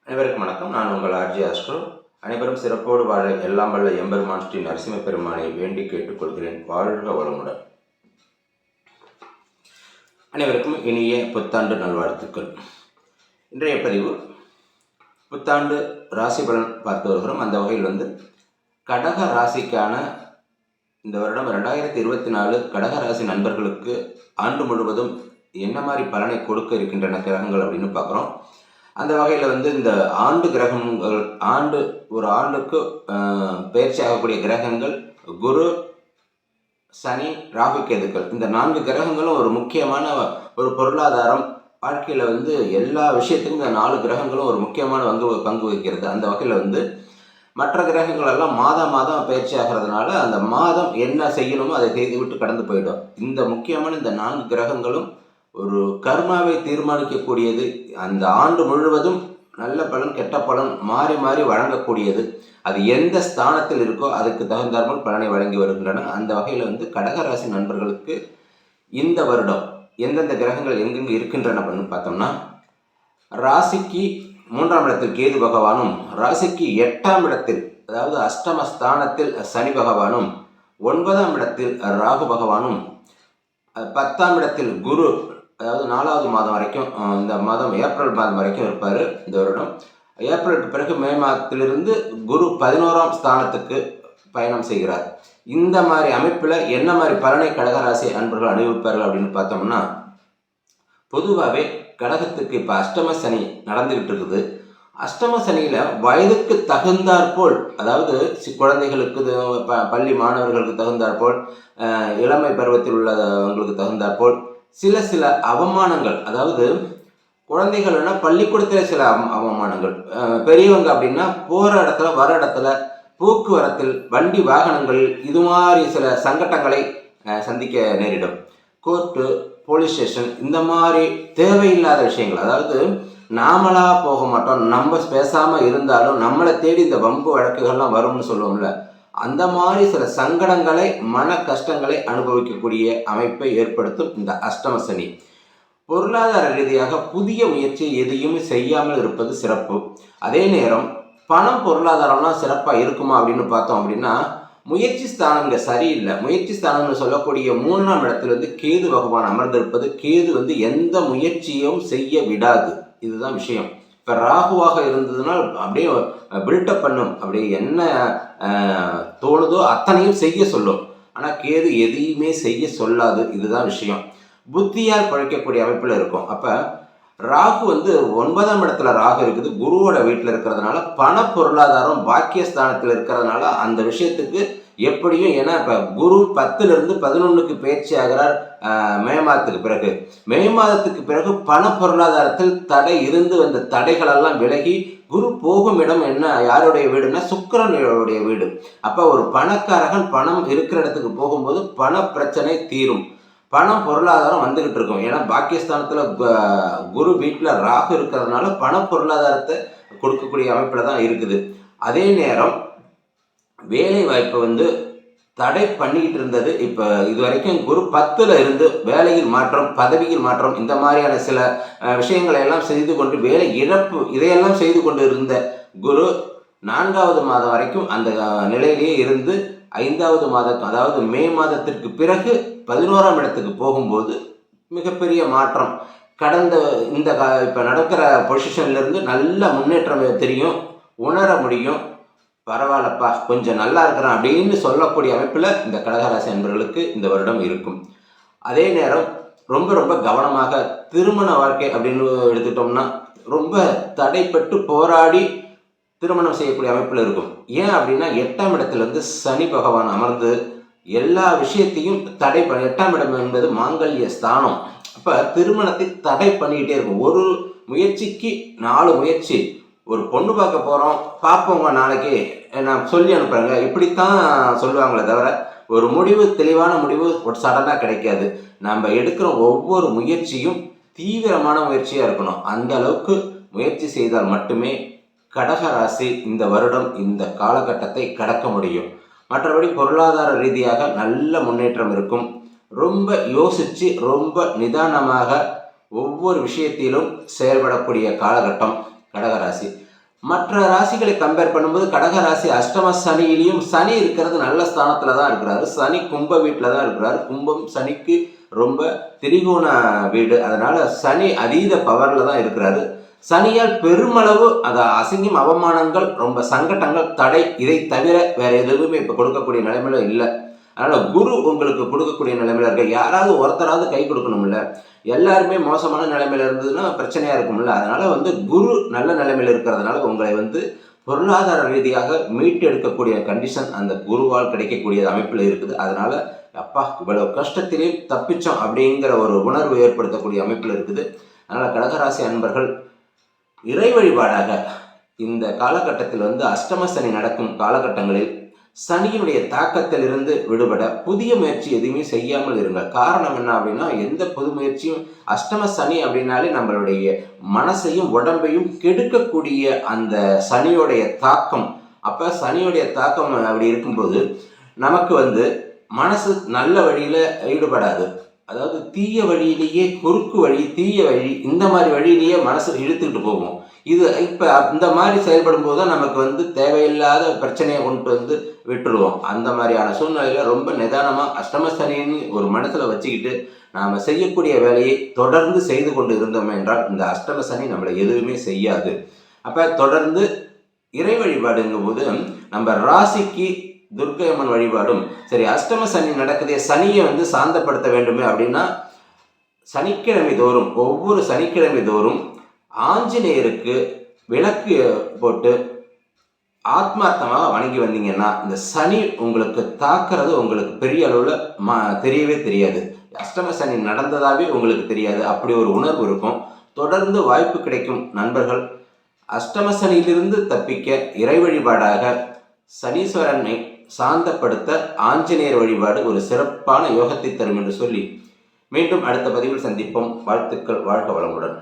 அனைவருக்கும் வணக்கம். நான் உங்கள் ஆர்ஜி ஆஸ்ட்ரோ. அனைவரும் சிறப்போடு வாழ எல்லாம் வல்ல எம்பெருமான் ஸ்ரீ நரசிம்ம பெருமானை வேண்டி கேட்டுக்கொள்கிறேன். வாழ்க வளமுடன். அனைவருக்கும் இனிய புத்தாண்டு நல்வாழ்த்துக்கள். இன்றைய பதிவு புத்தாண்டு ராசி பலன் பார்த்து வருகிறோம். அந்த வகையில் கடக ராசிக்கான இந்த வருடம் 2024 கடக ராசி நண்பர்களுக்கு ஆண்டு முழுவதும் என்ன மாதிரி பலனை கொடுக்க இருக்கின்றன கிரகங்கள் அப்படின்னு பார்க்குறோம். அந்த வகையில் இந்த ஆண்டு கிரகங்கள் ஒரு ஆண்டுக்கு பயிற்சி ஆகக்கூடிய கிரகங்கள் குரு, சனி, ராகு, கேதுக்கள். இந்த 4 கிரகங்களும் ஒரு முக்கியமான ஒரு பொருளாதாரம் வாழ்க்கையில் எல்லா விஷயத்துக்கும் இந்த 4 கிரகங்களும் ஒரு முக்கியமான பங்கு வகிக்கிறது. அந்த வகையில் மற்ற கிரகங்கள் எல்லாம் மாதம் பயிற்சி ஆகிறதுனால அந்த மாதம் என்ன செய்யணுமோ அதை செய்து விட்டு கடந்து போயிடும். இந்த முக்கியமான இந்த 4 கிரகங்களும் ஒரு கர்மாவை தீர்மானிக்கக்கூடியது. அந்த ஆண்டு முழுவதும் நல்ல பலன் கெட்ட பலன் மாறி மாறி வழங்கக்கூடியது. அது எந்த ஸ்தானத்தில் இருக்கோ அதுக்கு தகுந்தாற்போல் பலனை வழங்கி வருகின்றன. அந்த வகையில் கடகராசி நண்பர்களுக்கு இந்த வருடம் எந்தெந்த கிரகங்கள் எங்கெங்கு இருக்கின்றன அப்படின்னு பார்த்தோம்னா, ராசிக்கு 3ஆம் இடத்தில் கேது பகவானும், ராசிக்கு 8ஆம் இடத்தில் அதாவது அஷ்டமஸ்தானத்தில் சனி பகவானும், 9ஆம் இடத்தில் ராகு பகவானும், 10ஆம் இடத்தில் குரு, அதாவது 4வது மாதம் வரைக்கும், இந்த மாதம் ஏப்ரல் மாதம் வரைக்கும் இருப்பார். இந்த வருடம் ஏப்ரலுக்கு பிறகு மே மாதத்திலிருந்து குரு 11ஆம் ஸ்தானத்துக்கு பயணம் செய்கிறார். இந்த மாதிரி அமைப்பில் என்ன மாதிரி பலனை கடகராசி அன்பர்கள் அனுபவிப்பார்கள் அப்படின்னு பார்த்தோம்னா, பொதுவாகவே கடகத்துக்கு இப்போ அஷ்டம சனி நடந்துகிட்டு இருக்குது. அஷ்டம சனியில் வயதுக்கு தகுந்தாற்போல், அதாவது குழந்தைகளுக்கு, பள்ளி மாணவர்களுக்கு தகுந்தாற்போல், இளமை பருவத்தில் உள்ளவங்களுக்கு தகுந்தாற்போல் சில அவமானங்கள், அதாவது குழந்தைகள்னா பள்ளிக்கூடத்தில் சில அவமானங்கள், பெரியவங்க அப்படின்னா போகிற இடத்துல வர இடத்துல போக்குவரத்தில் வண்டி வாகனங்கள் இது மாதிரி சில சங்கடங்களை சந்திக்க நேரிடும். கோர்ட்டு, போலீஸ் ஸ்டேஷன், இந்த மாதிரி தேவையில்லாத விஷயங்கள், அதாவது நாமளாக போக மாட்டோம், நம்ம பேசாமல் இருந்தாலும் நம்மளை தேடி இந்த வம்பு வழக்குகள்லாம் வரும்னு சொல்லுவோம்ல, அந்த மாதிரி சில சங்கடங்களை, மன கஷ்டங்களை அனுபவிக்கக்கூடிய அமைப்பை ஏற்படுத்தும் இந்த அஷ்டம சனி. பொருளாதார ரீதியாக புதிய முயற்சி எதையும் செய்யாமல் இருப்பது சிறப்பு. அதே நேரம் பணம் பொருளாதாரம்லாம் சிறப்பாக இருக்குமா அப்படின்னு பார்த்தோம் அப்படின்னா, முயற்சி ஸ்தானம் இங்கே சரியில்லை. முயற்சி ஸ்தானம்னு சொல்லக்கூடிய 3ஆம் இடத்துல கேது பகவான் அமர்ந்திருப்பது, கேது எந்த முயற்சியும் செய்ய விடாது. இதுதான் விஷயம். இப்போ ராகுவாக இருந்ததுனால் அப்படியே பில்டப் பண்ணும், அப்படியே என்ன தோணுதோ அத்தனையும் செய்ய சொல்லும். ஆனால் கேது எதையுமே செய்ய சொல்லாது. இதுதான் விஷயம். புத்தியால் பழைக்கக்கூடிய அமைப்பில் இருக்கும். அப்போ ராகு 9ஆம் இடத்துல ராகு இருக்குது, குருவோட வீட்டில் இருக்கிறதுனால பண பொருளாதாரம் பாக்கியஸ்தானத்தில் இருக்கிறதுனால அந்த விஷயத்துக்கு எப்படியும், ஏன்னா இப்போ குரு 10லிருந்து 11க்கு பயிற்சி ஆகிறார் மே மாதத்துக்கு பிறகு பண பொருளாதாரத்தில் தடை இருந்து வந்த தடைகளெல்லாம் விலகி குரு போகும் இடம் என்ன, யாருடைய வீடுன்னா சுக்கிரனுடைய வீடு. அப்போ ஒரு பணக்காரகன் பணம் இருக்கிற இடத்துக்கு போகும்போது பண பிரச்சனை தீரும், பணம் பொருளாதாரம் வந்துகிட்டு இருக்கும். ஏன்னா பாகிஸ்தானத்தில் குரு வீட்டில் ராகு இருக்கிறதுனால பண பொருளாதாரத்தை கொடுக்கக்கூடிய அமைப்பில் தான் இருக்குது. அதே நேரம் வேலை வாய்ப்பை தடை பண்ணிக்கிட்டு இருந்தது. இப்போ இது வரைக்கும் குரு 10ல் இருந்து வேலையில் மாற்றம், பதவியில் மாற்றம், இந்த மாதிரியான சில விஷயங்களை எல்லாம் செய்து கொண்டு வேலை இழப்பு இதையெல்லாம் செய்து கொண்டு இருந்த குரு 4வது மாதம் வரைக்கும் அந்த நிலையிலேயே இருந்து 5வது மாதம், அதாவது மே மாதத்திற்கு பிறகு 11ஆம் இடத்துக்கு போகும்போது மிகப்பெரிய மாற்றம். கடந்த இந்த இப்போ நடக்கிற பொசிஷன்லேருந்து நல்ல முன்னேற்றம் தெரியும், உணர முடியும். பரவாயில்லப்பா, கொஞ்சம் நல்லா இருக்கிறான் அப்படின்னு சொல்லக்கூடிய அமைப்பில் இந்த கடகராசி அன்பர்களுக்கு இந்த வருடம் இருக்கும். அதே நேரம் ரொம்ப கவனமாக திருமண வாழ்க்கை அப்படின்னு எடுத்துட்டோம்னா ரொம்ப தடைப்பட்டு போராடி திருமணம் செய்யக்கூடிய அமைப்பில் இருக்கும். ஏன் அப்படின்னா 8ஆம் இடத்துல சனி பகவான் அமர்ந்து எல்லா விஷயத்தையும் தடை பண்ணி, 8ஆம் இடம் என்பது மாங்கல்ய ஸ்தானம். அப்போ திருமணத்தை தடை பண்ணிக்கிட்டே இருக்கும். ஒரு முயற்சிக்கு 4 முயற்சி. ஒரு பொண்ணு பார்க்க போகிறோம், பார்ப்போங்க நாளைக்கு நான் சொல்லி அனுப்புகிறேங்க, இப்படித்தான் சொல்லுவாங்களே தவிர ஒரு முடிவு, தெளிவான முடிவு ஒரு சடனாக கிடைக்காது. நம்ம எடுக்கிற ஒவ்வொரு முயற்சியும் தீவிரமான முயற்சியாக இருக்கணும். அந்த அளவுக்கு முயற்சி செய்தால் மட்டுமே கடகராசி இந்த வருடம் இந்த காலகட்டத்தை கடக்க முடியும். மற்றபடி பொருளாதார ரீதியாக நல்ல முன்னேற்றம் இருக்கும். ரொம்ப யோசித்து ரொம்ப நிதானமாக ஒவ்வொரு விஷயத்திலும் செயல்படக்கூடிய காலகட்டம் கடகராசி. மற்ற ராசிகளை கம்பேர் பண்ணும்போது கடக ராசி அஷ்டம சனியிலையும் சனி இருக்கிறது நல்ல ஸ்தானத்தில் தான் இருக்கிறாரு. சனி கும்ப வீட்டில் தான் இருக்கிறாரு. கும்பம் சனிக்கு ரொம்ப திரிகோண வீடு, அதனால சனி அதீத பவரில் தான் இருக்கிறாரு. சனியால் பெருமளவு அது அசிங்கம், அவமானங்கள், ரொம்ப சங்கடங்கள், தடை, இதை தவிர வேற எதுவுமே இப்போ கொடுக்கக்கூடிய நிலைமையில இல்லை. அதனால குரு உங்களுக்கு கொடுக்கக்கூடிய நிலைமையில இருக்க. யாராவது ஒருத்தராவது கை கொடுக்கணும்ல. எல்லாருமே மோசமான நிலைமையில இருந்ததுன்னா பிரச்சனையா இருக்கும்ல. அதனால குரு நல்ல நிலைமையில இருக்கிறதுனால உங்களை பொருளாதார ரீதியாக மீட்டு எடுக்கக்கூடிய கண்டிஷன் அந்த குருவால் கிடைக்கக்கூடிய அமைப்பில் இருக்குது. அதனால அப்பா இவ்வளவு கஷ்டத்திலையும் தப்பிச்சோம் அப்படிங்கிற ஒரு உணர்வு ஏற்படுத்தக்கூடிய அமைப்பில் இருக்குது. அதனால கடகராசி அன்பர்கள் இறை வழிபாடாக இந்த காலகட்டத்தில் அஷ்டம சனி நடக்கும் காலகட்டங்களில் சனியினுடைய தாக்கத்திலிருந்து விடுபட புதிய முயற்சி எதுவுமே செய்யாமல் இருங்க. காரணம் என்ன அப்படின்னா, எந்த புது முயற்சியும் அஷ்டம சனி அப்படின்னாலே நம்மளுடைய மனசையும் உடம்பையும் கெடுக்கக்கூடிய அந்த சனியோடைய தாக்கம். அப்ப சனியோடைய தாக்கம் அப்படி இருக்கும்போது நமக்கு மனசு நல்ல வழியில ஈடுபடாது. அதாவது தீய வழியிலேயே, குறுக்கு வழி, தீய வழி, இந்த மாதிரி வழியிலேயே மனசு இழுத்துக்கிட்டு போகும். இது இப்போ இந்த மாதிரி செயல்படும் போது தான் நமக்கு தேவையில்லாத பிரச்சனையை கொண்டு விட்டுருவோம். அந்த மாதிரியான சூழ்நிலையில் ரொம்ப நிதானமாக அஷ்டமசனின்னு ஒரு மனசில் வச்சுக்கிட்டு நாம் செய்யக்கூடிய வேலையை தொடர்ந்து செய்து கொண்டு இருந்தோம் என்றால் இந்த அஷ்டமசனி நம்மளை எதுவுமே செய்யாது. அப்போ தொடர்ந்து இறை வழிபாடுங்கும் போது நம்ம ராசிக்கு துர்க்கை அம்மன் வழிபாடும் சரி. அஷ்டம சனி நடக்குதே, சனியை சாந்தப்படுத்த வேண்டுமே அப்படின்னா சனிக்கிழமை தோறும், ஒவ்வொரு சனிக்கிழமை தோறும் ஆஞ்சநேயருக்கு விளக்கு போட்டு ஆத்மார்த்தமாக வணங்கி வந்தீங்கன்னா இந்த சனி உங்களுக்கு தாக்குறது உங்களுக்கு பெரிய அளவில் தெரியவே தெரியாது. அஷ்டம சனி நடந்ததாகவே உங்களுக்கு தெரியாது. அப்படி ஒரு உணர்வு இருக்கும். தொடர்ந்து வாய்ப்பு கிடைக்கும் நண்பர்கள் அஷ்டம சனியிலிருந்து தப்பிக்க இறை வழிபாடாக சனீஸ்வரனை சாந்தப்படுத்த ஆஞ்சநேயர் வழிபாடு ஒரு சிறப்பான யோகத்தை தரும் என்று சொல்லி மீண்டும் அடுத்த பதிவில் சந்திப்போம். வாழ்த்துக்கள். வாழ்க வளமுடன்.